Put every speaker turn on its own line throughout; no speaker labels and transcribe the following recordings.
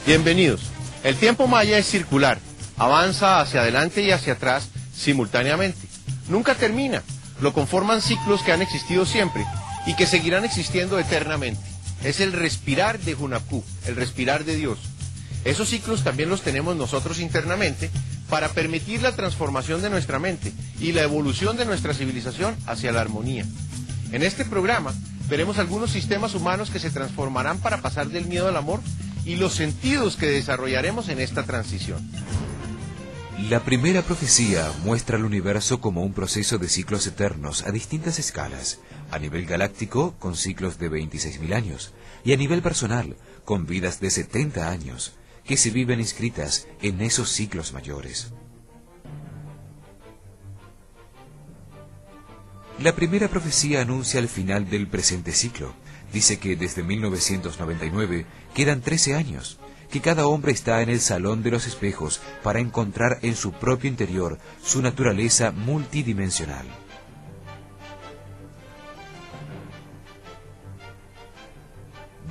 Bienvenidos. El tiempo maya es circular, avanza hacia adelante y hacia atrás simultáneamente. Nunca termina, lo conforman ciclos que han existido siempre y que seguirán existiendo eternamente. Es el respirar de Hunabku, el respirar de Dios. Esos ciclos también los tenemos nosotros internamente para permitir la transformación de nuestra mente y la evolución de nuestra civilización hacia la armonía. En este programa veremos algunos sistemas humanos que se transformarán para pasar del miedo al amor y los sentidos que desarrollaremos en esta transición.
La primera profecía muestra al universo como un proceso de ciclos eternos a distintas escalas, a nivel galáctico con ciclos de 26.000 años y a nivel personal con vidas de 70 años, que se viven inscritas en esos ciclos mayores. La primera profecía anuncia el final del presente ciclo. Dice que desde 1999 quedan 13 años, que cada hombre está en el salón de los espejos para encontrar en su propio interior su naturaleza multidimensional.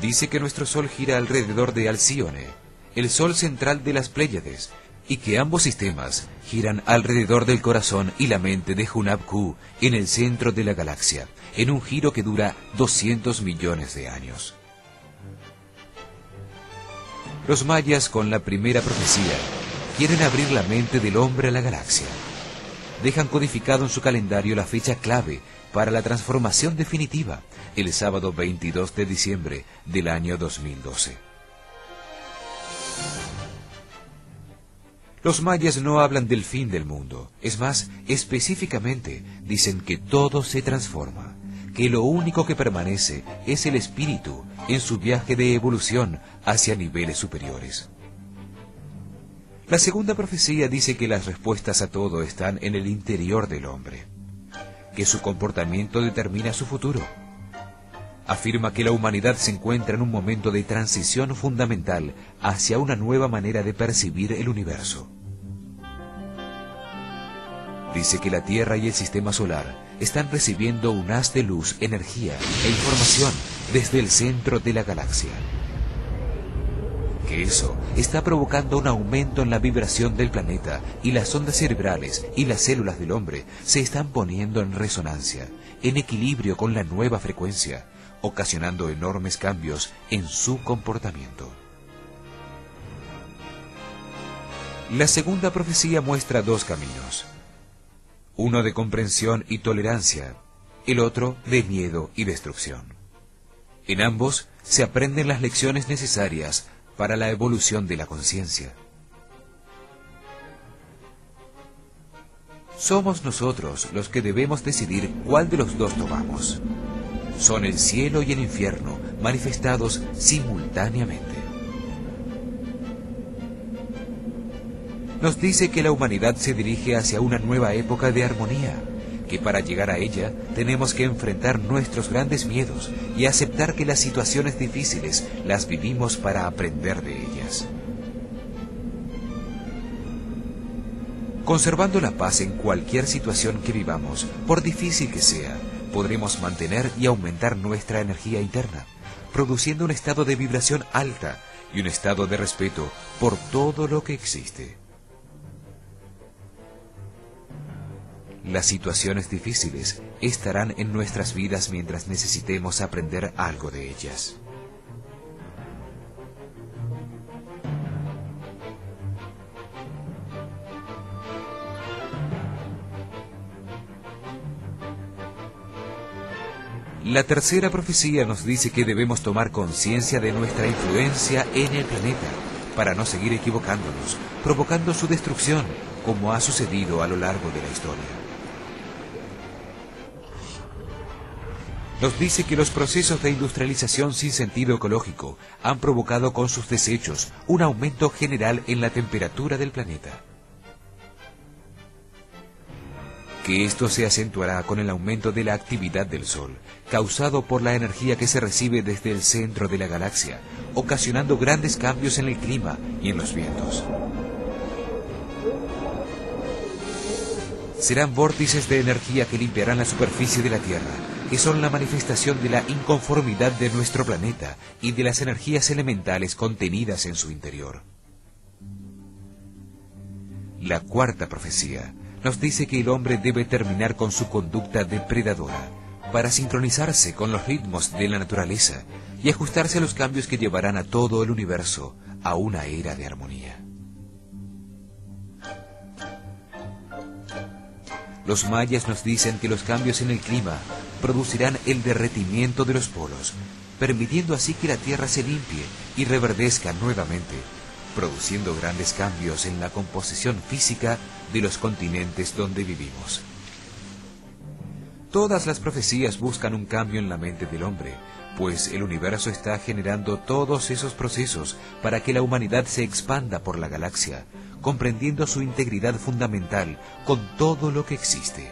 Dice que nuestro Sol gira alrededor de Alcíone, el Sol central de las Pléyades, y que ambos sistemas giran alrededor del corazón y la mente de Hunabku en el centro de la galaxia, en un giro que dura 200 millones de años. Los mayas, con la primera profecía, quieren abrir la mente del hombre a la galaxia. Dejan codificado en su calendario la fecha clave para la transformación definitiva, el sábado 22 de diciembre del año 2012. Los mayas no hablan del fin del mundo. Es más, específicamente dicen que todo se transforma, que lo único que permanece es el espíritu en su viaje de evolución hacia niveles superiores. La segunda profecía dice que las respuestas a todo están en el interior del hombre, que su comportamiento determina su futuro. Afirma que la humanidad se encuentra en un momento de transición fundamental hacia una nueva manera de percibir el universo. Dice que la Tierra y el Sistema Solar están recibiendo un haz de luz, energía e información desde el centro de la galaxia. Que eso está provocando un aumento en la vibración del planeta y las ondas cerebrales y las células del hombre se están poniendo en resonancia, en equilibrio con la nueva frecuencia, ocasionando enormes cambios en su comportamiento. La segunda profecía muestra dos caminos. Uno de comprensión y tolerancia, el otro de miedo y destrucción. En ambos se aprenden las lecciones necesarias para la evolución de la conciencia. Somos nosotros los que debemos decidir cuál de los dos tomamos. Son el cielo y el infierno manifestados simultáneamente. Nos dice que la humanidad se dirige hacia una nueva época de armonía, que para llegar a ella tenemos que enfrentar nuestros grandes miedos y aceptar que las situaciones difíciles las vivimos para aprender de ellas. Conservando la paz en cualquier situación que vivamos, por difícil que sea, podremos mantener y aumentar nuestra energía interna, produciendo un estado de vibración alta y un estado de respeto por todo lo que existe. Las situaciones difíciles estarán en nuestras vidas mientras necesitemos aprender algo de ellas. La tercera profecía nos dice que debemos tomar conciencia de nuestra influencia en el planeta para no seguir equivocándonos, provocando su destrucción, como ha sucedido a lo largo de la historia. Nos dice que los procesos de industrialización sin sentido ecológico han provocado con sus desechos un aumento general en la temperatura del planeta. Que esto se acentuará con el aumento de la actividad del Sol, causado por la energía que se recibe desde el centro de la galaxia, ocasionando grandes cambios en el clima y en los vientos. Serán vórtices de energía que limpiarán la superficie de la Tierra, que son la manifestación de la inconformidad de nuestro planeta y de las energías elementales contenidas en su interior. La cuarta profecía nos dice que el hombre debe terminar con su conducta depredadora para sincronizarse con los ritmos de la naturaleza y ajustarse a los cambios que llevarán a todo el universo a una era de armonía. Los mayas nos dicen que los cambios en el clima producirán el derretimiento de los polos, permitiendo así que la Tierra se limpie y reverdezca nuevamente, produciendo grandes cambios en la composición física de los continentes donde vivimos. Todas las profecías buscan un cambio en la mente del hombre, pues el universo está generando todos esos procesos para que la humanidad se expanda por la galaxia, comprendiendo su integridad fundamental con todo lo que existe.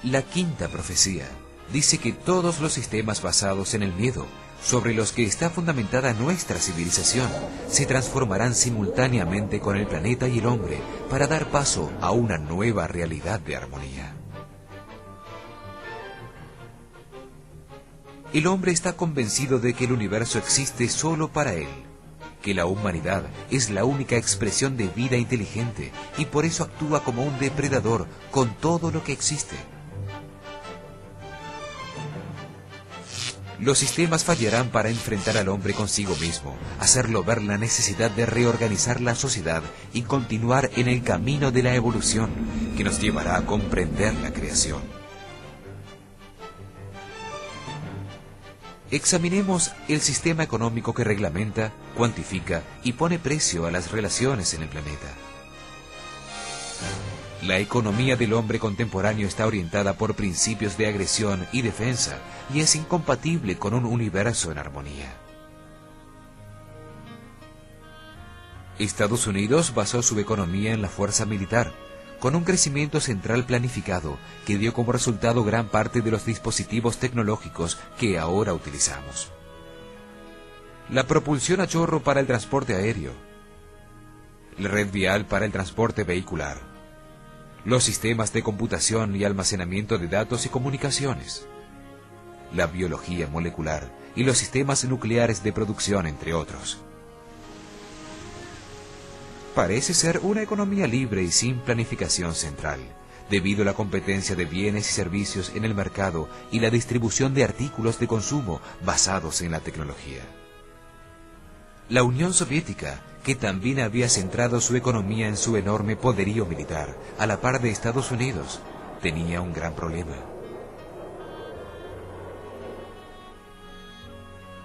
La quinta profecía dice que todos los sistemas basados en el miedo, sobre los que está fundamentada nuestra civilización, se transformarán simultáneamente con el planeta y el hombre para dar paso a una nueva realidad de armonía. El hombre está convencido de que el universo existe solo para él, que la humanidad es la única expresión de vida inteligente y por eso actúa como un depredador con todo lo que existe. Los sistemas fallarán para enfrentar al hombre consigo mismo, hacerlo ver la necesidad de reorganizar la sociedad y continuar en el camino de la evolución que nos llevará a comprender la creación. Examinemos el sistema económico que reglamenta, cuantifica y pone precio a las relaciones en el planeta. La economía del hombre contemporáneo está orientada por principios de agresión y defensa y es incompatible con un universo en armonía. Estados Unidos basó su economía en la fuerza militar, con un crecimiento central planificado que dio como resultado gran parte de los dispositivos tecnológicos que ahora utilizamos. La propulsión a chorro para el transporte aéreo, la red vial para el transporte vehicular, los sistemas de computación y almacenamiento de datos y comunicaciones, la biología molecular y los sistemas nucleares de producción, entre otros. Parece ser una economía libre y sin planificación central, debido a la competencia de bienes y servicios en el mercado y la distribución de artículos de consumo basados en la tecnología. La Unión Soviética, que también había centrado su economía en su enorme poderío militar, a la par de Estados Unidos, tenía un gran problema.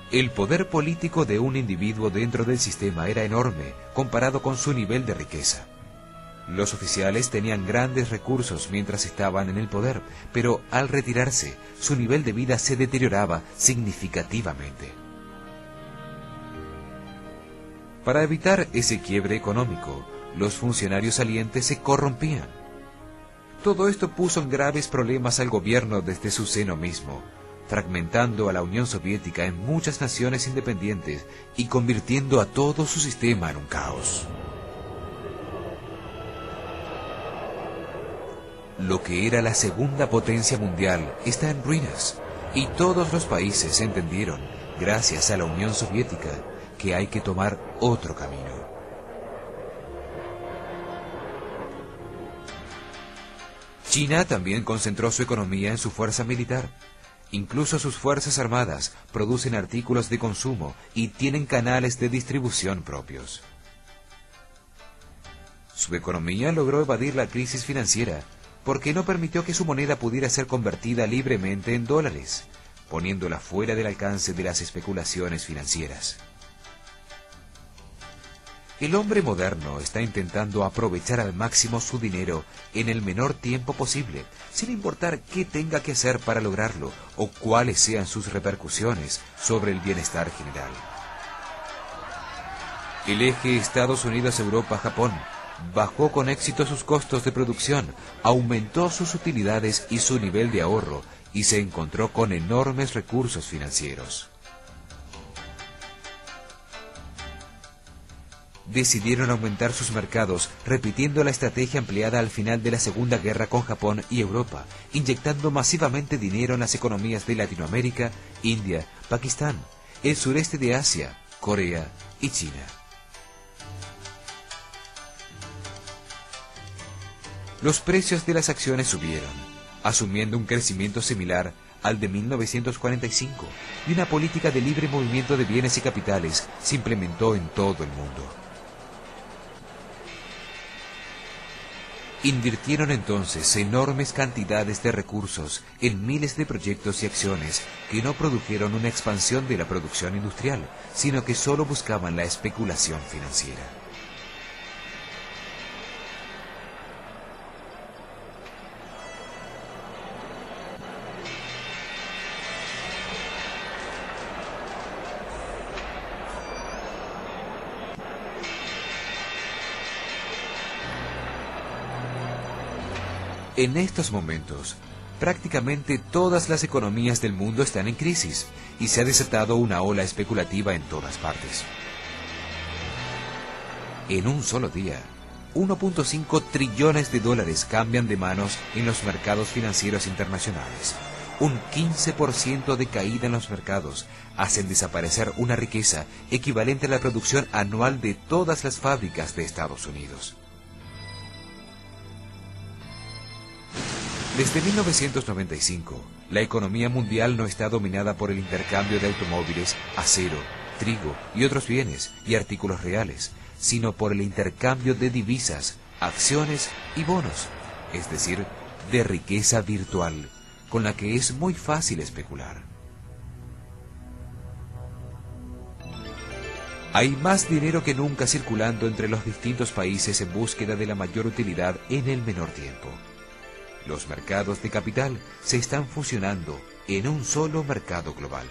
El poder político de un individuo dentro del sistema era enorme comparado con su nivel de riqueza. Los oficiales tenían grandes recursos mientras estaban en el poder, pero al retirarse, su nivel de vida se deterioraba significativamente. Para evitar ese quiebre económico, los funcionarios salientes se corrompían. Todo esto puso en graves problemas al gobierno desde su seno mismo, fragmentando a la Unión Soviética en muchas naciones independientes y convirtiendo a todo su sistema en un caos. Lo que era la segunda potencia mundial está en ruinas, y todos los países entendieron, gracias a la Unión Soviética, que hay que tomar otro camino. China también concentró su economía en su fuerza militar. Incluso sus fuerzas armadas producen artículos de consumo y tienen canales de distribución propios. Su economía logró evadir la crisis financiera porque no permitió que su moneda pudiera ser convertida libremente en dólares, poniéndola fuera del alcance de las especulaciones financieras. El hombre moderno está intentando aprovechar al máximo su dinero en el menor tiempo posible, sin importar qué tenga que hacer para lograrlo o cuáles sean sus repercusiones sobre el bienestar general. El eje Estados Unidos-Europa-Japón bajó con éxito sus costos de producción, aumentó sus utilidades y su nivel de ahorro y se encontró con enormes recursos financieros. decidieron aumentar sus mercados, repitiendo la estrategia empleada al final de la Segunda Guerra con Japón y Europa, inyectando masivamente dinero en las economías de Latinoamérica, India, Pakistán, el sureste de Asia, Corea y China. Los precios de las acciones subieron, asumiendo un crecimiento similar al de 1945, y una política de libre movimiento de bienes y capitales se implementó en todo el mundo. Invirtieron entonces enormes cantidades de recursos en miles de proyectos y acciones que no produjeron una expansión de la producción industrial, sino que solo buscaban la especulación financiera. En estos momentos, prácticamente todas las economías del mundo están en crisis y se ha desatado una ola especulativa en todas partes. En un solo día, 1.5 trillones de dólares cambian de manos en los mercados financieros internacionales. Un 15% de caída en los mercados hacen desaparecer una riqueza equivalente a la producción anual de todas las fábricas de Estados Unidos. Desde 1995, la economía mundial no está dominada por el intercambio de automóviles, acero, trigo y otros bienes y artículos reales, sino por el intercambio de divisas, acciones y bonos, es decir, de riqueza virtual, con la que es muy fácil especular. Hay más dinero que nunca circulando entre los distintos países en búsqueda de la mayor utilidad en el menor tiempo. Los mercados de capital se están fusionando en un solo mercado global.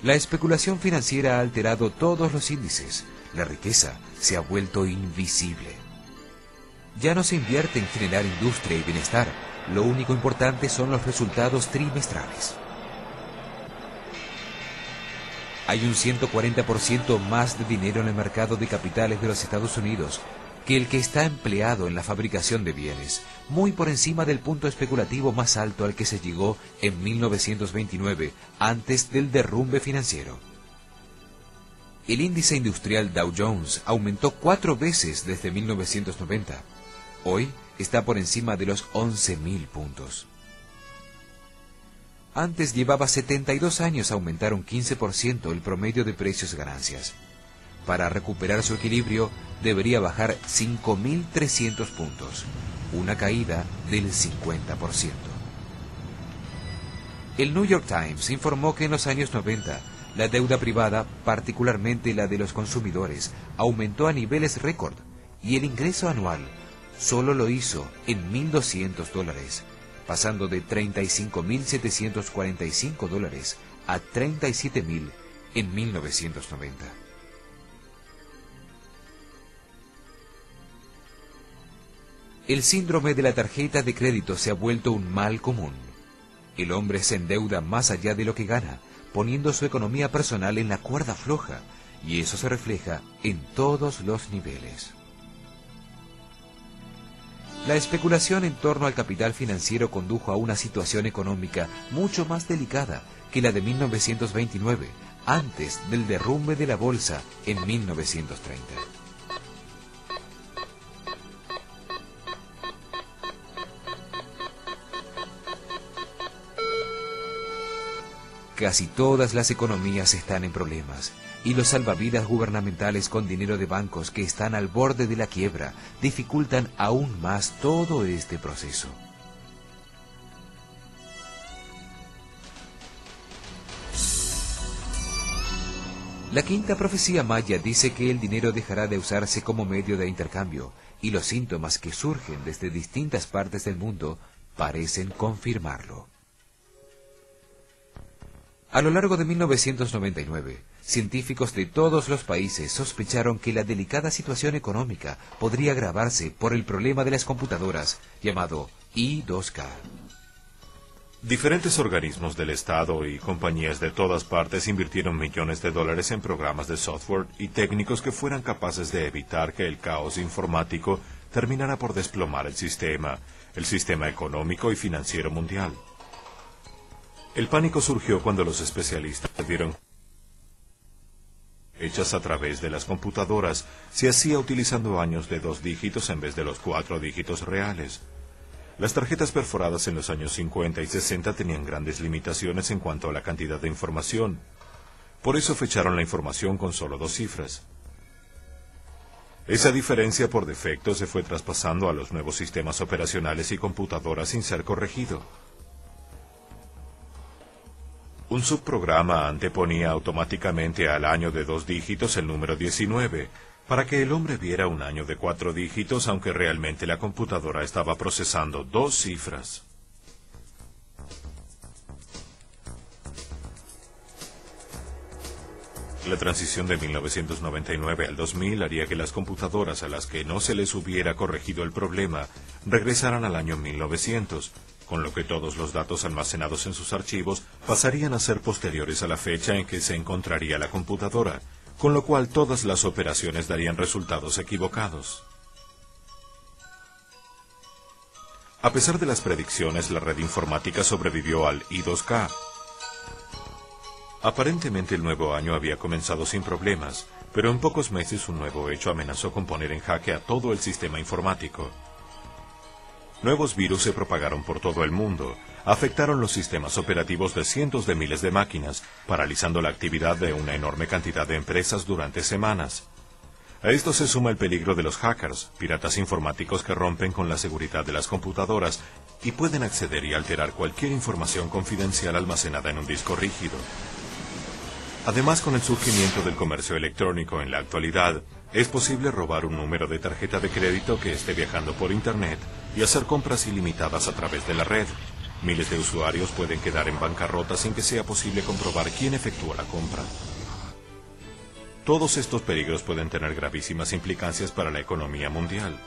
La especulación financiera ha alterado todos los índices. La riqueza se ha vuelto invisible. Ya no se invierte en generar industria y bienestar. Lo único importante son los resultados trimestrales. Hay un 140% más de dinero en el mercado de capitales de los Estados Unidos que el que está empleado en la fabricación de bienes, muy por encima del punto especulativo más alto al que se llegó en 1929, antes del derrumbe financiero. El índice industrial Dow Jones aumentó 4 veces desde 1990. Hoy está por encima de los 11.000 puntos. Antes llevaba 72 años aumentar un 15% el promedio de precios ganancias. Para recuperar su equilibrio, debería bajar 5.300 puntos, una caída del 50%. El New York Times informó que en los años 90, la deuda privada, particularmente la de los consumidores, aumentó a niveles récord y el ingreso anual solo lo hizo en $1.200, pasando de $35.745 a $37.000 en 1990. El síndrome de la tarjeta de crédito se ha vuelto un mal común. El hombre se endeuda más allá de lo que gana, poniendo su economía personal en la cuerda floja, y eso se refleja en todos los niveles. La especulación en torno al capital financiero condujo a una situación económica mucho más delicada que la de 1929, antes del derrumbe de la bolsa en 1930. Casi todas las economías están en problemas, y los salvavidas gubernamentales con dinero de bancos que están al borde de la quiebra dificultan aún más todo este proceso. La quinta profecía maya dice que el dinero dejará de usarse como medio de intercambio, y los síntomas que surgen desde distintas partes del mundo parecen confirmarlo. A lo largo de 1999, científicos de todos los países sospecharon que la delicada situación económica podría agravarse por el problema de las computadoras, llamado I2K.
Diferentes organismos del Estado y compañías de todas partes invirtieron millones de dólares en programas de software y técnicos que fueran capaces de evitar que el caos informático terminara por desplomar el sistema económico y financiero mundial. El pánico surgió cuando los especialistas vieron hechas a través de las computadoras se hacía utilizando años de 2 dígitos en vez de los 4 dígitos reales. Las tarjetas perforadas en los años 50 y 60 tenían grandes limitaciones en cuanto a la cantidad de información. Por eso fecharon la información con solo 2 cifras. Esa diferencia por defecto se fue traspasando a los nuevos sistemas operacionales y computadoras sin ser corregido. Un subprograma anteponía automáticamente al año de 2 dígitos el número 19, para que el hombre viera un año de 4 dígitos, aunque realmente la computadora estaba procesando 2 cifras. La transición de 1999 al 2000 haría que las computadoras a las que no se les hubiera corregido el problema regresaran al año 1900, con lo que todos los datos almacenados en sus archivos pasarían a ser posteriores a la fecha en que se encontraría la computadora, con lo cual todas las operaciones darían resultados equivocados. A pesar de las predicciones, la red informática sobrevivió al I2K. Aparentemente el nuevo año había comenzado sin problemas, pero en pocos meses un nuevo hecho amenazó con poner en jaque a todo el sistema informático. Nuevos virus se propagaron por todo el mundo, afectaron los sistemas operativos de cientos de miles de máquinas, paralizando la actividad de una enorme cantidad de empresas durante semanas. A esto se suma el peligro de los hackers, piratas informáticos que rompen con la seguridad de las computadoras y pueden acceder y alterar cualquier información confidencial almacenada en un disco rígido. Además, con el surgimiento del comercio electrónico en la actualidad, es posible robar un número de tarjeta de crédito que esté viajando por Internet y hacer compras ilimitadas a través de la red. Miles de usuarios pueden quedar en bancarrota sin que sea posible comprobar quién efectuó la compra. Todos estos peligros pueden tener gravísimas implicancias para la economía mundial.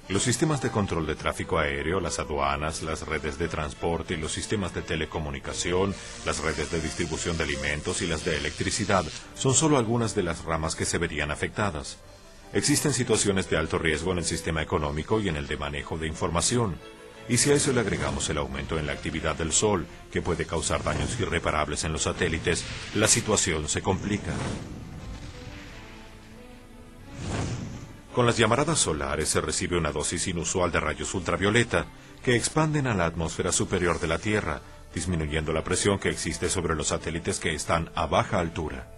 Los sistemas de control de tráfico aéreo, las aduanas, las redes de transporte y los sistemas de telecomunicación, las redes de distribución de alimentos y las de electricidad son solo algunas de las ramas que se verían afectadas. Existen situaciones de alto riesgo en el sistema económico y en el de manejo de información. Y si a eso le agregamos el aumento en la actividad del Sol, que puede causar daños irreparables en los satélites, la situación se complica. Con las llamaradas solares se recibe una dosis inusual de rayos ultravioleta que expanden a la atmósfera superior de la Tierra, disminuyendo la presión que existe sobre los satélites que están a baja altura.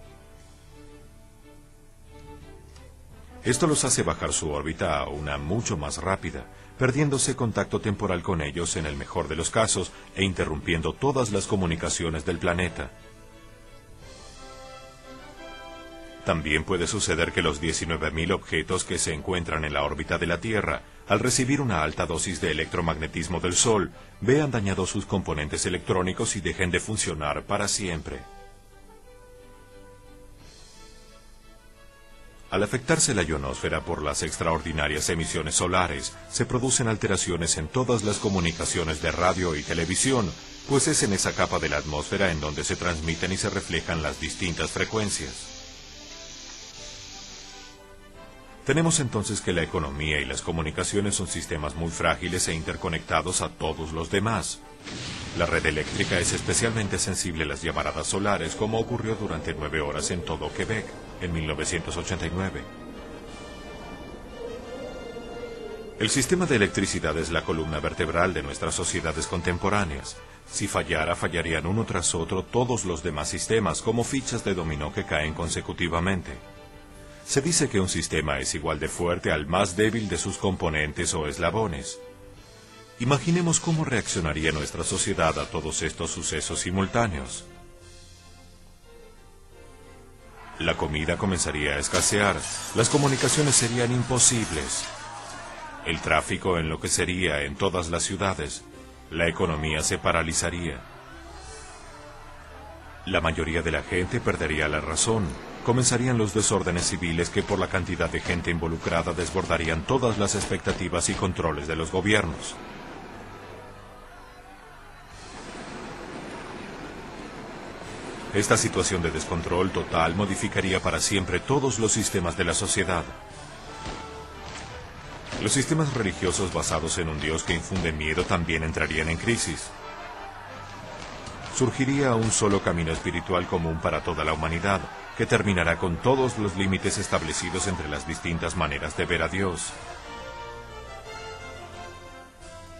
Esto los hace bajar su órbita a una mucho más rápida, perdiéndose contacto temporal con ellos en el mejor de los casos e interrumpiendo todas las comunicaciones del planeta. También puede suceder que los 19.000 objetos que se encuentran en la órbita de la Tierra, al recibir una alta dosis de electromagnetismo del Sol, vean dañados sus componentes electrónicos y dejen de funcionar para siempre. Al afectarse la ionosfera por las extraordinarias emisiones solares, se producen alteraciones en todas las comunicaciones de radio y televisión, pues es en esa capa de la atmósfera en donde se transmiten y se reflejan las distintas frecuencias. Tenemos entonces que la economía y las comunicaciones son sistemas muy frágiles e interconectados a todos los demás. La red eléctrica es especialmente sensible a las llamaradas solares, como ocurrió durante 9 horas en todo Quebec, en 1989. El sistema de electricidad es la columna vertebral de nuestras sociedades contemporáneas. Si fallara, fallarían uno tras otro todos los demás sistemas, como fichas de dominó que caen consecutivamente. Se dice que un sistema es igual de fuerte al más débil de sus componentes o eslabones. Imaginemos cómo reaccionaría nuestra sociedad a todos estos sucesos simultáneos. La comida comenzaría a escasear, las comunicaciones serían imposibles, el tráfico enloquecería en todas las ciudades, la economía se paralizaría. La mayoría de la gente perdería la razón, comenzarían los desórdenes civiles que por la cantidad de gente involucrada desbordarían todas las expectativas y controles de los gobiernos. Esta situación de descontrol total modificaría para siempre todos los sistemas de la sociedad. Los sistemas religiosos basados en un Dios que infunde miedo también entrarían en crisis. Surgiría un solo camino espiritual común para toda la humanidad, que terminará con todos los límites establecidos entre las distintas maneras de ver a Dios.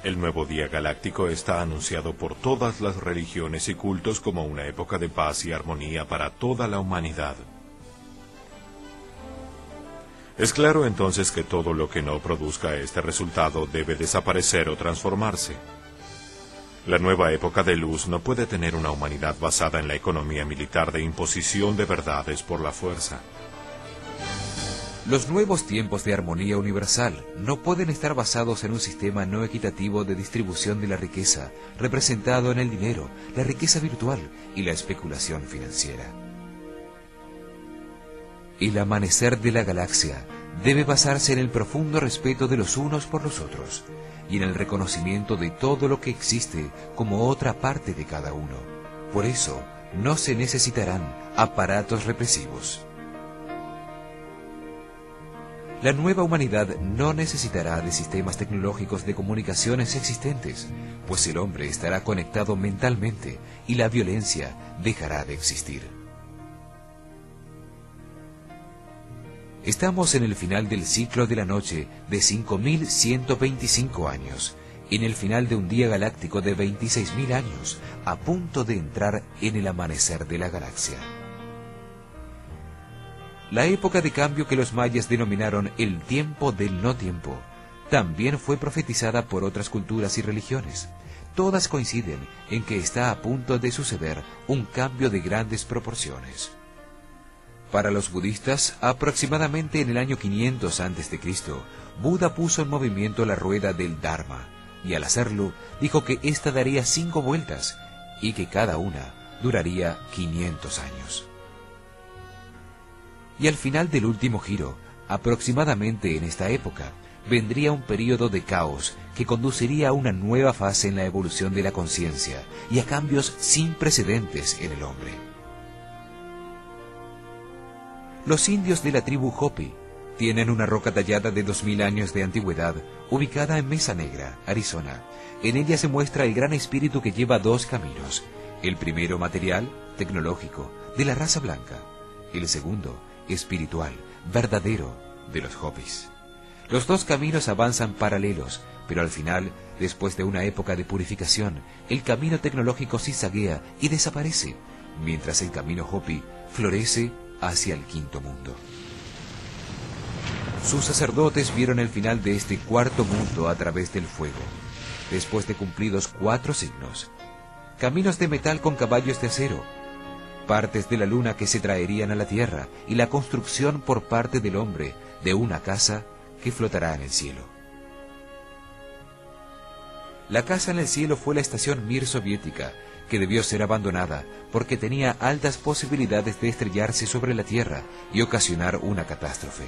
El nuevo día galáctico está anunciado por todas las religiones y cultos como una época de paz y armonía para toda la humanidad. Es claro entonces que todo lo que no produzca este resultado debe desaparecer o transformarse. La nueva época de luz no puede tener una humanidad basada en la economía militar de imposición de verdades por la fuerza.
Los nuevos tiempos de armonía universal no pueden estar basados en un sistema no equitativo de distribución de la riqueza, representado en el dinero, la riqueza virtual y la especulación financiera. El amanecer de la galaxia debe basarse en el profundo respeto de los unos por los otros y en el reconocimiento de todo lo que existe como otra parte de cada uno. Por eso, no se necesitarán aparatos represivos. La nueva humanidad no necesitará de sistemas tecnológicos de comunicaciones existentes, pues el hombre estará conectado mentalmente y la violencia dejará de existir. Estamos en el final del ciclo de la noche de 5.125 años, en el final de un día galáctico de 26.000 años, a punto de entrar en el amanecer de la galaxia. La época de cambio que los mayas denominaron el tiempo del no tiempo, también fue profetizada por otras culturas y religiones. Todas coinciden en que está a punto de suceder un cambio de grandes proporciones. Para los budistas, aproximadamente en el año 500 a.C., Buda puso en movimiento la rueda del Dharma, y al hacerlo, dijo que ésta daría 5 vueltas, y que cada una duraría 500 años. Y al final del último giro, aproximadamente en esta época, vendría un período de caos que conduciría a una nueva fase en la evolución de la conciencia y a cambios sin precedentes en el hombre. Los indios de la tribu Hopi tienen una roca tallada de 2000 años de antigüedad, ubicada en Mesa Negra, Arizona. En ella se muestra el gran espíritu que lleva 2 caminos. El primero material, tecnológico, de la raza blanca. El segundo, espiritual, verdadero, de los Hopis. Los 2 caminos avanzan paralelos, pero al final, después de una época de purificación, el camino tecnológico zigzaguea y desaparece, mientras el camino Hopi florece hacia el quinto mundo. Sus sacerdotes vieron el final de este cuarto mundo a través del fuego, después de cumplidos 4 signos. Caminos de metal con caballos de acero, partes de la luna que se traerían a la tierra y la construcción por parte del hombre de una casa que flotará en el cielo. La casa en el cielo fue la estación Mir soviética, que debió ser abandonada porque tenía altas posibilidades de estrellarse sobre la tierra y ocasionar una catástrofe.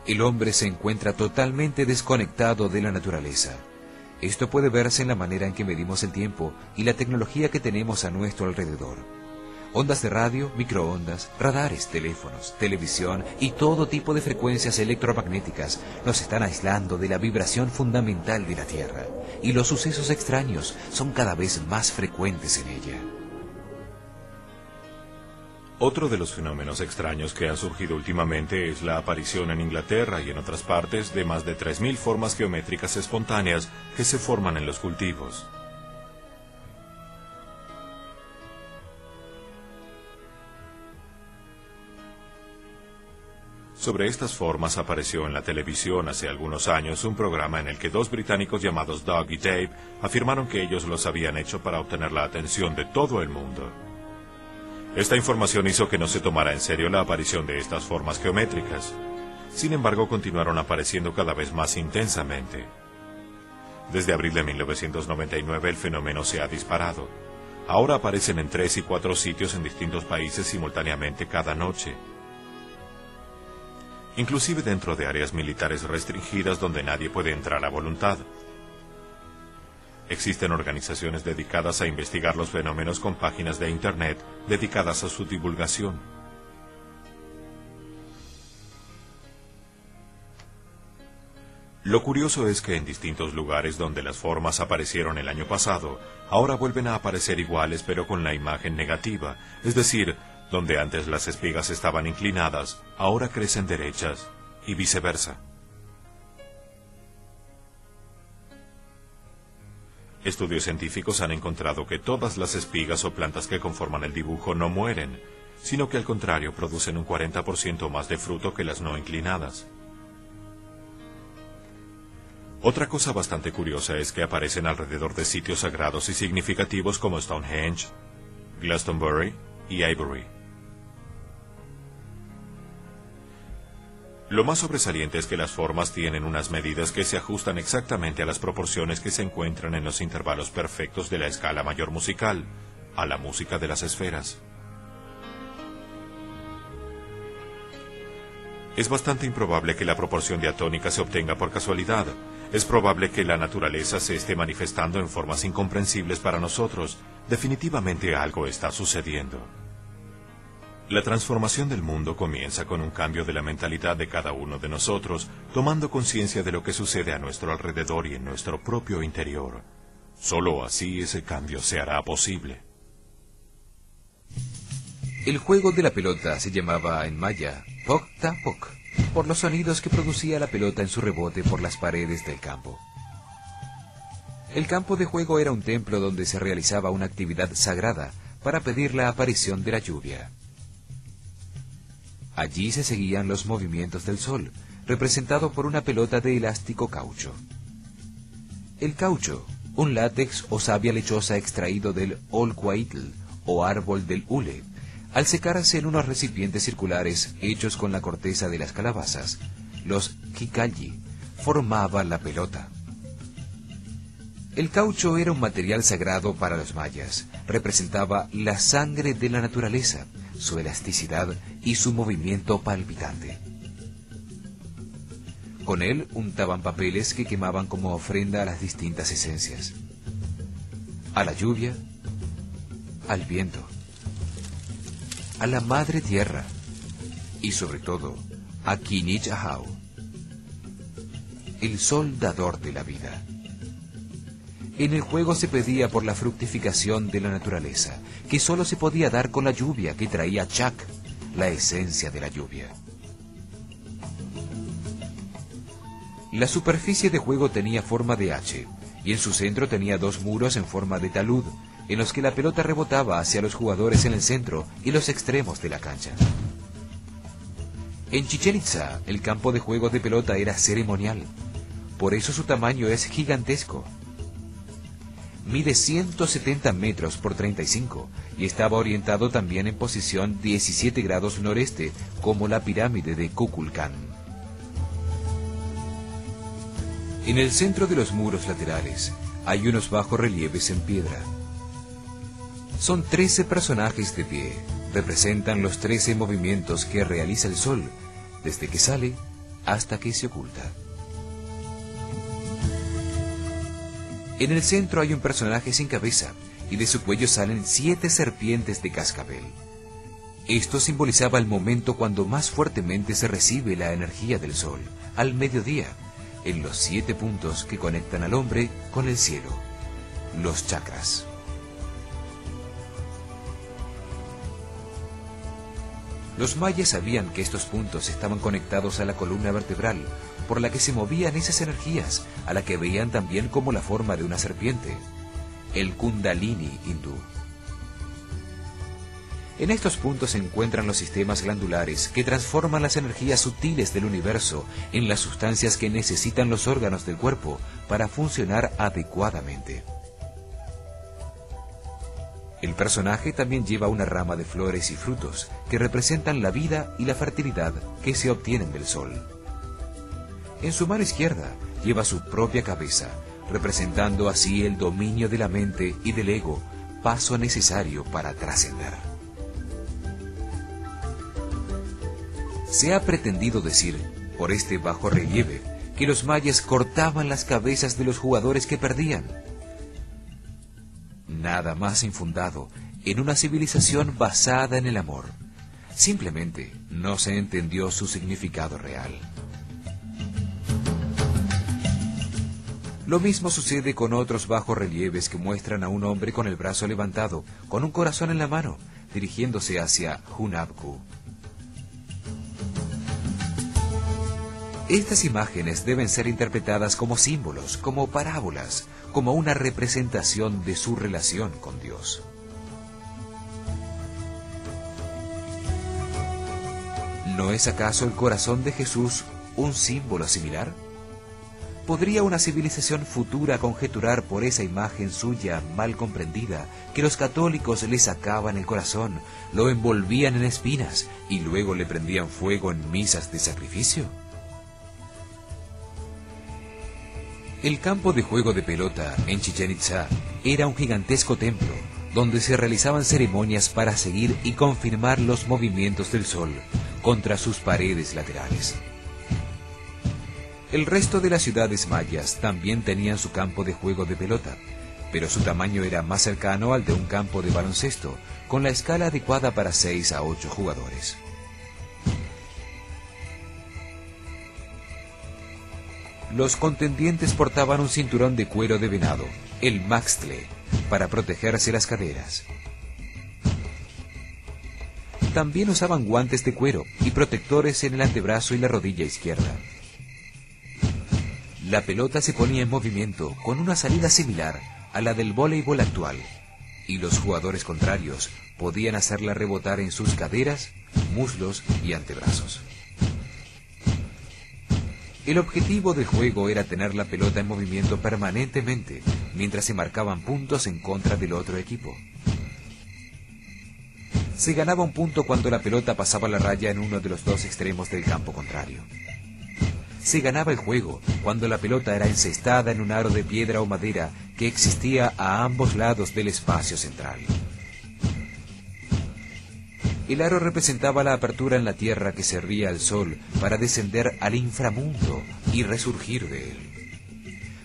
El hombre se encuentra totalmente desconectado de la naturaleza. Esto puede verse en la manera en que medimos el tiempo y la tecnología que tenemos a nuestro alrededor. Ondas de radio, microondas, radares, teléfonos, televisión y todo tipo de frecuencias electromagnéticas nos están aislando de la vibración fundamental de la Tierra, y los sucesos extraños son cada vez más frecuentes en ella.
Otro de los fenómenos extraños que han surgido últimamente es la aparición en Inglaterra y en otras partes de más de 3000 formas geométricas espontáneas que se forman en los cultivos. Sobre estas formas apareció en la televisión hace algunos años un programa en el que 2 británicos llamados Doug y Dave afirmaron que ellos los habían hecho para obtener la atención de todo el mundo. Esta información hizo que no se tomara en serio la aparición de estas formas geométricas. Sin embargo, continuaron apareciendo cada vez más intensamente. Desde abril de 1999 el fenómeno se ha disparado. Ahora aparecen en 3 y 4 sitios en distintos países simultáneamente cada noche. Inclusive dentro de áreas militares restringidas donde nadie puede entrar a voluntad. Existen organizaciones dedicadas a investigar los fenómenos con páginas de Internet dedicadas a su divulgación. Lo curioso es que en distintos lugares donde las formas aparecieron el año pasado, ahora vuelven a aparecer iguales pero con la imagen negativa, es decir, donde antes las espigas estaban inclinadas, ahora crecen derechas, y viceversa. Estudios científicos han encontrado que todas las espigas o plantas que conforman el dibujo no mueren, sino que al contrario producen un 40% más de fruto que las no inclinadas. Otra cosa bastante curiosa es que aparecen alrededor de sitios sagrados y significativos como Stonehenge, Glastonbury y Avebury. Lo más sobresaliente es que las formas tienen unas medidas que se ajustan exactamente a las proporciones que se encuentran en los intervalos perfectos de la escala mayor musical, a la música de las esferas. Es bastante improbable que la proporción diatónica se obtenga por casualidad. Es probable que la naturaleza se esté manifestando en formas incomprensibles para nosotros. Definitivamente algo está sucediendo. La transformación del mundo comienza con un cambio de la mentalidad de cada uno de nosotros, tomando conciencia de lo que sucede a nuestro alrededor y en nuestro propio interior. Solo así ese cambio se hará posible.
El juego de la pelota se llamaba en maya Pok-ta-pok, por los sonidos que producía la pelota en su rebote por las paredes del campo. El campo de juego era un templo donde se realizaba una actividad sagrada para pedir la aparición de la lluvia. Allí se seguían los movimientos del sol, representado por una pelota de elástico caucho. El caucho, un látex o savia lechosa extraído del olquaitl o árbol del hule, al secarse en unos recipientes circulares hechos con la corteza de las calabazas, los quicayi, formaba la pelota. El caucho era un material sagrado para los mayas, representaba la sangre de la naturaleza, su elasticidad y su movimiento palpitante. Con él untaban papeles que quemaban como ofrenda a las distintas esencias. A la lluvia, al viento, a la madre tierra y sobre todo a Kinich Ahau, el sol dador de la vida. En el juego se pedía por la fructificación de la naturaleza, que solo se podía dar con la lluvia que traía Chak, la esencia de la lluvia. La superficie de juego tenía forma de H, y en su centro tenía 2 muros en forma de talud, en los que la pelota rebotaba hacia los jugadores en el centro y los extremos de la cancha. En Chichén Itzá, el campo de juego de pelota era ceremonial, por eso su tamaño es gigantesco. Mide 170 metros por 35 y estaba orientado también en posición 17 grados noreste, como la pirámide de Kukulcán. En el centro de los muros laterales hay unos bajorrelieves en piedra. Son 13 personajes de pie, representan los 13 movimientos que realiza el sol, desde que sale hasta que se oculta. En el centro hay un personaje sin cabeza, y de su cuello salen 7 serpientes de cascabel. Esto simbolizaba el momento cuando más fuertemente se recibe la energía del sol, al mediodía, en los 7 puntos que conectan al hombre con el cielo, los chakras. Los mayas sabían que estos puntos estaban conectados a la columna vertebral, por la que se movían esas energías, a la que veían también como la forma de una serpiente, el Kundalini hindú. En estos puntos se encuentran los sistemas glandulares que transforman las energías sutiles del universo en las sustancias que necesitan los órganos del cuerpo para funcionar adecuadamente. El personaje también lleva una rama de flores y frutos que representan la vida y la fertilidad que se obtienen del sol. En su mano izquierda lleva su propia cabeza, representando así el dominio de la mente y del ego paso necesario para trascender. Se ha pretendido decir, por este bajorrelieve, que los mayas cortaban las cabezas de los jugadores que perdían. Nada más infundado en una civilización basada en el amor. Simplemente no se entendió su significado real. Lo mismo sucede con otros bajorrelieves que muestran a un hombre con el brazo levantado, con un corazón en la mano, dirigiéndose hacia Hunabku. Estas imágenes deben ser interpretadas como símbolos, como parábolas, como una representación de su relación con Dios. ¿No es acaso el corazón de Jesús un símbolo similar? ¿Podría una civilización futura conjeturar por esa imagen suya mal comprendida que los católicos le sacaban el corazón, lo envolvían en espinas y luego le prendían fuego en misas de sacrificio? El campo de juego de pelota en Chichén Itzá era un gigantesco templo donde se realizaban ceremonias para seguir y confirmar los movimientos del sol contra sus paredes laterales. El resto de las ciudades mayas también tenían su campo de juego de pelota, pero su tamaño era más cercano al de un campo de baloncesto, con la escala adecuada para 6 a 8 jugadores. Los contendientes portaban un cinturón de cuero de venado, el maxtle, para protegerse las caderas. También usaban guantes de cuero y protectores en el antebrazo y la rodilla izquierda. La pelota se ponía en movimiento con una salida similar a la del voleibol actual, y los jugadores contrarios podían hacerla rebotar en sus caderas, muslos y antebrazos. El objetivo del juego era tener la pelota en movimiento permanentemente mientras se marcaban puntos en contra del otro equipo. Se ganaba un punto cuando la pelota pasaba la raya en uno de los dos extremos del campo contrario. Se ganaba el juego cuando la pelota era encestada en un aro de piedra o madera que existía a ambos lados del espacio central. El aro representaba la apertura en la tierra que servía al sol para descender al inframundo y resurgir de él.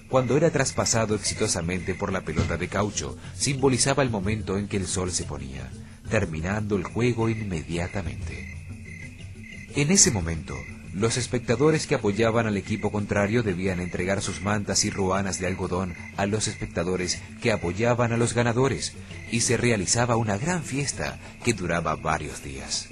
Cuando era traspasado exitosamente por la pelota de caucho, simbolizaba el momento en que el sol se ponía, terminando el juego inmediatamente. En ese momento, los espectadores que apoyaban al equipo contrario debían entregar sus mantas y ruanas de algodón a los espectadores que apoyaban a los ganadores, y se realizaba una gran fiesta que duraba varios días.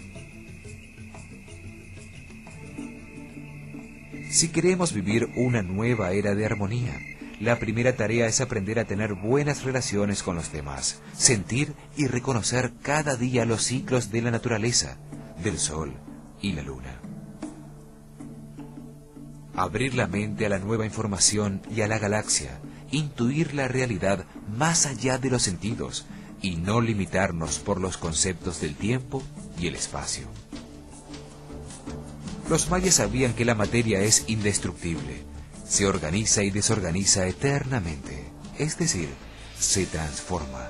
Si queremos vivir una nueva era de armonía, la primera tarea es aprender a tener buenas relaciones con los demás, sentir y reconocer cada día los ciclos de la naturaleza, del sol y la luna. Abrir la mente a la nueva información y a la galaxia, intuir la realidad más allá de los sentidos y no limitarnos por los conceptos del tiempo y el espacio. Los mayas sabían que la materia es indestructible, se organiza y desorganiza eternamente, es decir, se transforma.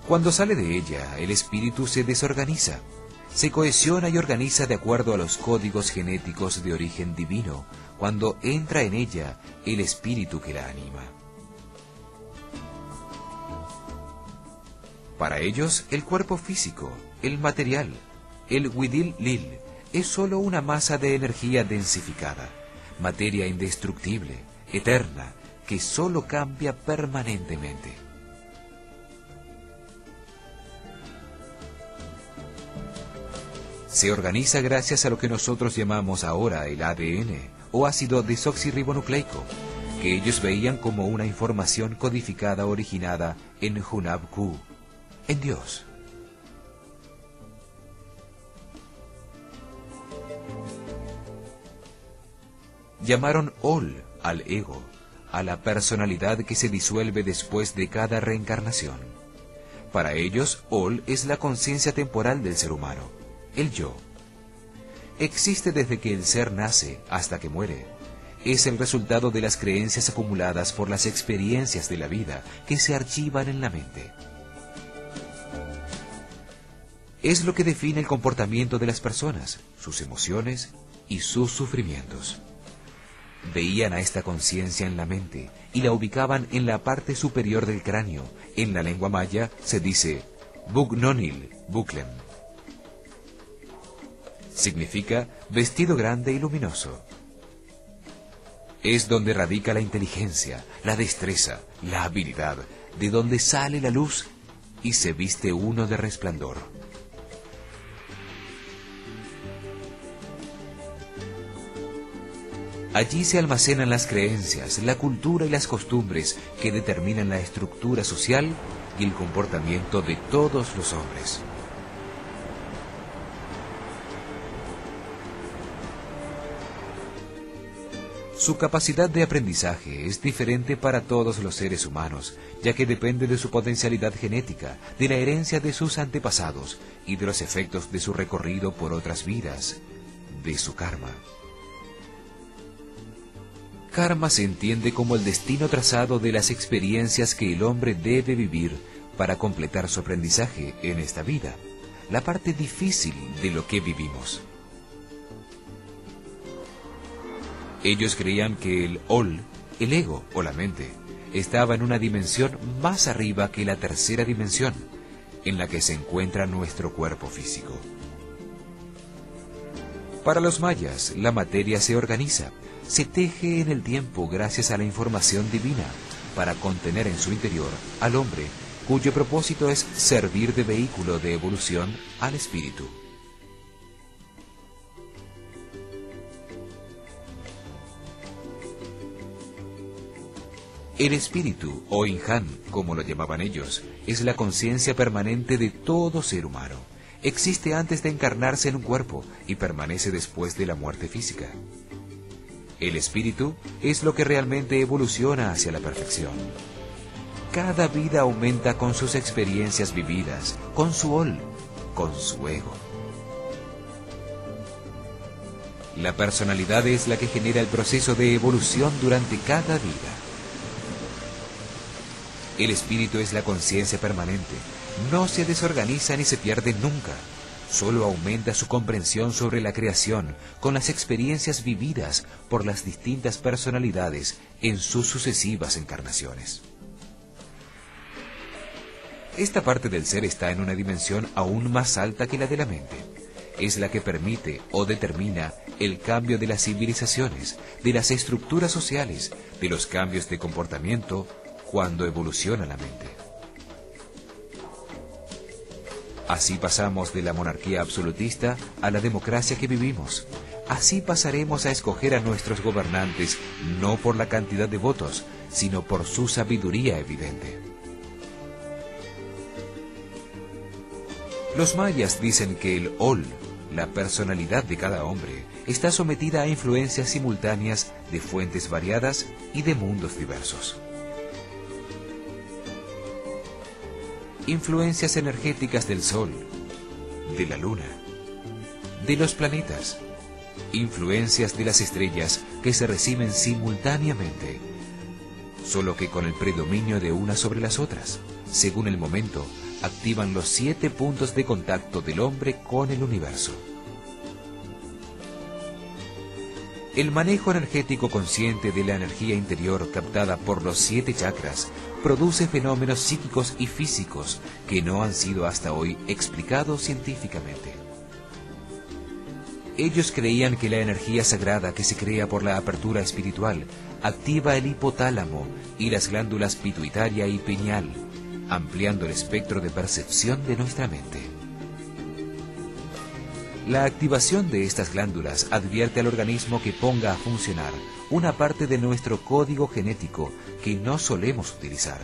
Cuando sale de ella, el espíritu se desorganiza. Se cohesiona y organiza de acuerdo a los códigos genéticos de origen divino, cuando entra en ella el espíritu que la anima. Para ellos, el cuerpo físico, el material, el Widil Lil, es sólo una masa de energía densificada, materia indestructible, eterna, que sólo cambia permanentemente. Se organiza gracias a lo que nosotros llamamos ahora el ADN, o ácido desoxirribonucleico, que ellos veían como una información codificada originada en Hunabku, en Dios. Llamaron Ol al ego, a la personalidad que se disuelve después de cada reencarnación. Para ellos, Ol es la conciencia temporal del ser humano. El yo existe desde que el ser nace hasta que muere. es el resultado de las creencias acumuladas por las experiencias de la vida que se archivan en la mente. Es lo que define el comportamiento de las personas, sus emociones y sus sufrimientos. Veían a esta conciencia en la mente y la ubicaban en la parte superior del cráneo. En la lengua maya se dice Bugnonil Buklem. Significa vestido grande y luminoso. Es donde radica la inteligencia, la destreza, la habilidad, de donde sale la luz y se viste uno de resplandor. Allí se almacenan las creencias, la cultura y las costumbres que determinan la estructura social y el comportamiento de todos los hombres. Su capacidad de aprendizaje es diferente para todos los seres humanos, ya que depende de su potencialidad genética, de la herencia de sus antepasados y de los efectos de su recorrido por otras vidas, de su karma. Karma se entiende como el destino trazado de las experiencias que el hombre debe vivir para completar su aprendizaje en esta vida, la parte difícil de lo que vivimos. Ellos creían que el Ol, el ego o la mente, estaba en una dimensión más arriba que la tercera dimensión, en la que se encuentra nuestro cuerpo físico. Para los mayas, la materia se organiza, se teje en el tiempo gracias a la información divina para contener en su interior al hombre, cuyo propósito es servir de vehículo de evolución al espíritu. El espíritu, o Inhan, como lo llamaban ellos, es la conciencia permanente de todo ser humano. Existe antes de encarnarse en un cuerpo y permanece después de la muerte física. El espíritu es lo que realmente evoluciona hacia la perfección. Cada vida aumenta con sus experiencias vividas, con su Ol, con su ego. La personalidad es la que genera el proceso de evolución durante cada vida. El espíritu es la conciencia permanente, no se desorganiza ni se pierde nunca. Solo aumenta su comprensión sobre la creación con las experiencias vividas por las distintas personalidades en sus sucesivas encarnaciones. Esta parte del ser está en una dimensión aún más alta que la de la mente. Es la que permite o determina el cambio de las civilizaciones, de las estructuras sociales, de los cambios de comportamiento cuando evoluciona la mente. Así pasamos de la monarquía absolutista a la democracia que vivimos. Así pasaremos a escoger a nuestros gobernantes no por la cantidad de votos, sino por su sabiduría evidente. Los mayas dicen que el Ol, la personalidad de cada hombre, está sometida a influencias simultáneas de fuentes variadas y de mundos diversos. Influencias energéticas del Sol, de la Luna, de los planetas, influencias de las estrellas que se reciben simultáneamente, solo que con el predominio de unas sobre las otras. Según el momento, activan los 7 puntos de contacto del hombre con el universo. El manejo energético consciente de la energía interior captada por los 7 chakras produce fenómenos psíquicos y físicos que no han sido hasta hoy explicados científicamente. Ellos creían que la energía sagrada que se crea por la apertura espiritual activa el hipotálamo y las glándulas pituitaria y pineal, ampliando el espectro de percepción de nuestra mente. La activación de estas glándulas advierte al organismo que ponga a funcionar una parte de nuestro código genético que no solemos utilizar.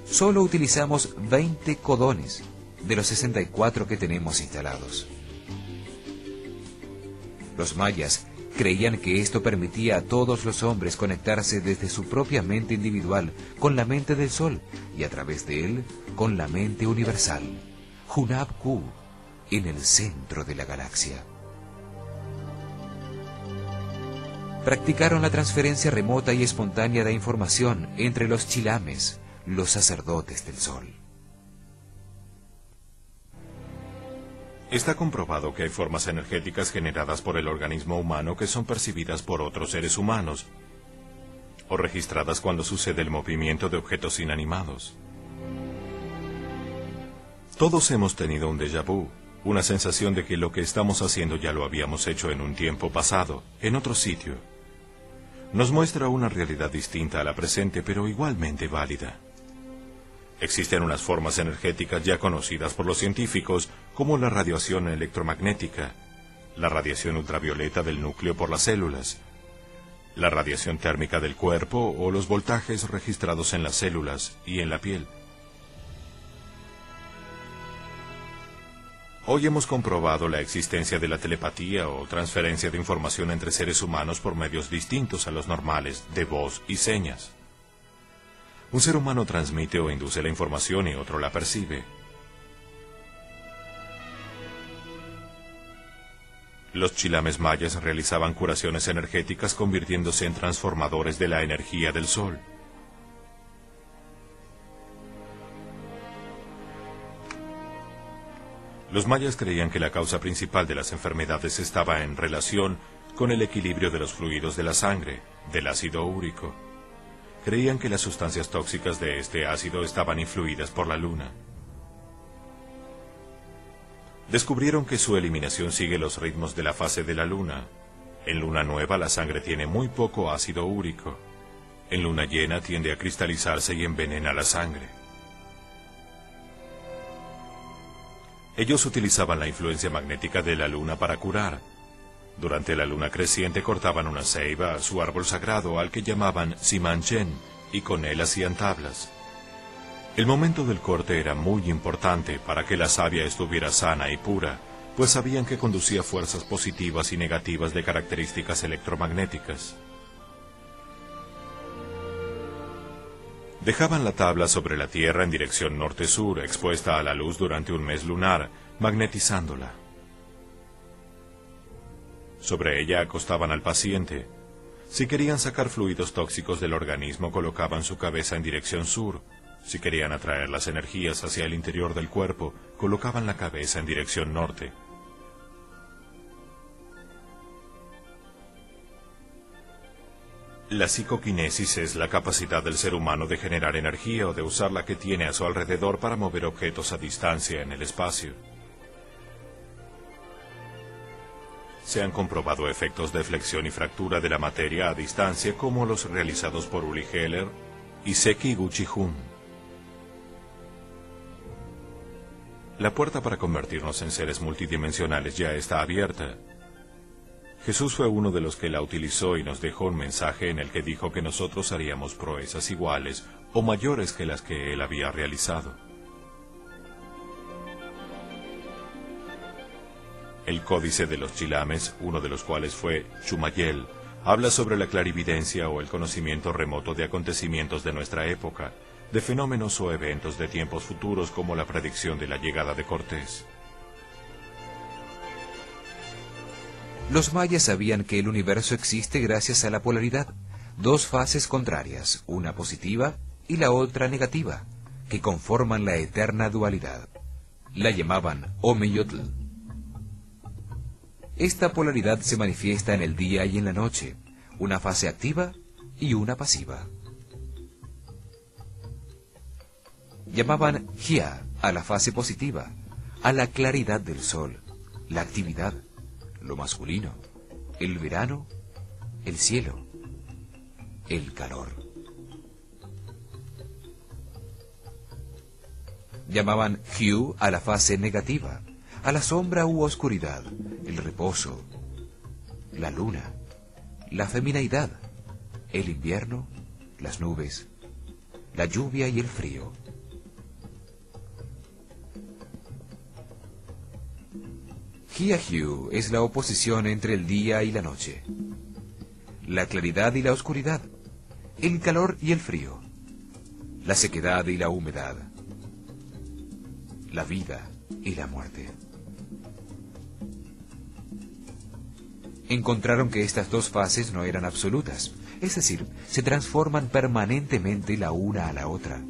Solo utilizamos 20 codones de los 64 que tenemos instalados. Los mayas creían que esto permitía a todos los hombres conectarse desde su propia mente individual con la mente del Sol y a través de él con la mente universal, Hunab-Ku, en el centro de la galaxia. practicaron la transferencia remota y espontánea de información entre los chilames, los sacerdotes del sol.
Está comprobado que hay formas energéticas generadas por el organismo humano que son percibidas por otros seres humanos o registradas cuando sucede el movimiento de objetos inanimados. Todos hemos tenido un déjà vu, una sensación de que lo que estamos haciendo ya lo habíamos hecho en un tiempo pasado, en otro sitio. Nos muestra una realidad distinta a la presente, pero igualmente válida. Existen unas formas energéticas ya conocidas por los científicos, como la radiación electromagnética, la radiación ultravioleta del núcleo por las células, la radiación térmica del cuerpo o los voltajes registrados en las células y en la piel. Hoy hemos comprobado la existencia de la telepatía o transferencia de información entre seres humanos por medios distintos a los normales, de voz y señas. Un ser humano transmite o induce la información y otro la percibe. Los chilames mayas realizaban curaciones energéticas convirtiéndose en transformadores de la energía del sol. Los mayas creían que la causa principal de las enfermedades estaba en relación con el equilibrio de los fluidos de la sangre, del ácido úrico. Creían que las sustancias tóxicas de este ácido estaban influidas por la luna. Descubrieron que su eliminación sigue los ritmos de la fase de la luna. En luna nueva la sangre tiene muy poco ácido úrico. En luna llena tiende a cristalizarse y envenena la sangre. Ellos utilizaban la influencia magnética de la luna para curar. Durante la luna creciente cortaban una ceiba, su árbol sagrado, al que llamaban Simanchen, y con él hacían tablas. El momento del corte era muy importante para que la savia estuviera sana y pura, pues sabían que conducía fuerzas positivas y negativas de características electromagnéticas. Dejaban la tabla sobre la Tierra en dirección norte-sur, expuesta a la luz durante un mes lunar, magnetizándola. Sobre ella acostaban al paciente. Si querían sacar fluidos tóxicos del organismo, colocaban su cabeza en dirección sur. Si querían atraer las energías hacia el interior del cuerpo, colocaban la cabeza en dirección norte. La psicoquinesis es la capacidad del ser humano de generar energía o de usar la que tiene a su alrededor para mover objetos a distancia en el espacio. Se han comprobado efectos de flexión y fractura de la materia a distancia como los realizados por Uli Heller y Seki Guchi-Jun. La puerta para convertirnos en seres multidimensionales ya está abierta. Jesús fue uno de los que la utilizó y nos dejó un mensaje en el que dijo que nosotros haríamos proezas iguales o mayores que las que él había realizado. El Códice de los Chilames, uno de los cuales fue Chumayel, habla sobre la clarividencia o el conocimiento remoto de acontecimientos de nuestra época, de fenómenos o eventos de tiempos futuros como la predicción de la llegada de Cortés.
Los mayas sabían que el universo existe gracias a la polaridad, dos fases contrarias, una positiva y la otra negativa, que conforman la eterna dualidad. La llamaban Omeyotl. Esta polaridad se manifiesta en el día y en la noche, una fase activa y una pasiva. Llamaban Jia a la fase positiva, a la claridad del sol, la actividad, lo masculino, el verano, el cielo, el calor. Llamaban Hyu a la fase negativa, a la sombra u oscuridad, el reposo, la luna, la femineidad, el invierno, las nubes, la lluvia y el frío. Hia-Hyu es la oposición entre el día y la noche, la claridad y la oscuridad, el calor y el frío, la sequedad y la humedad, la vida y la muerte. encontraron que estas dos fases no eran absolutas, es decir, se transforman permanentemente la una a la otra.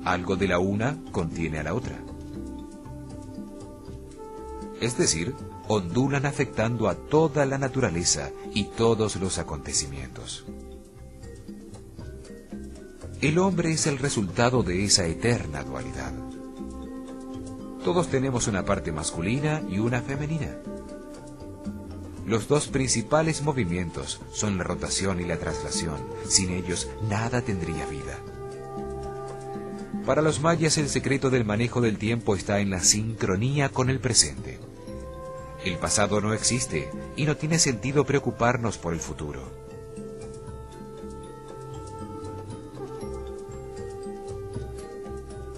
Algo de la una contiene a la otra. Es decir, ondulan afectando a toda la naturaleza y todos los acontecimientos. El hombre es el resultado de esa eterna dualidad. Todos tenemos una parte masculina y una femenina. Los dos principales movimientos son la rotación y la traslación. Sin ellos, nada tendría vida. Para los mayas, el secreto del manejo del tiempo está en la sincronía con el presente. El pasado no existe y no tiene sentido preocuparnos por el futuro.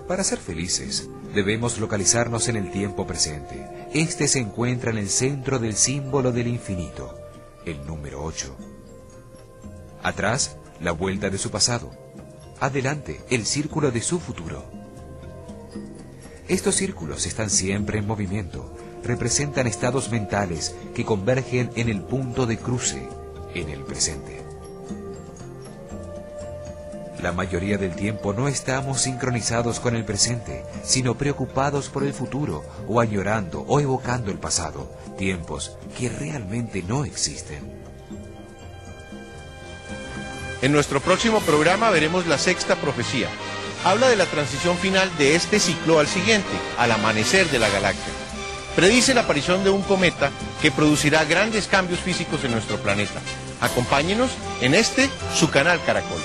Para ser felices, debemos localizarnos en el tiempo presente. Este se encuentra en el centro del símbolo del infinito, el número 8. Atrás, la vuelta de su pasado. Adelante, el círculo de su futuro. Estos círculos están siempre en movimiento. Representan estados mentales que convergen en el punto de cruce, en el presente. La mayoría del tiempo no estamos sincronizados con el presente, sino preocupados por el futuro, o añorando o evocando el pasado, tiempos que realmente no existen.
En nuestro próximo programa veremos la sexta profecía. Habla de la transición final de este ciclo al siguiente, al amanecer de la galaxia. Predice la aparición de un cometa que producirá grandes cambios físicos en nuestro planeta. Acompáñenos en su canal Caracol.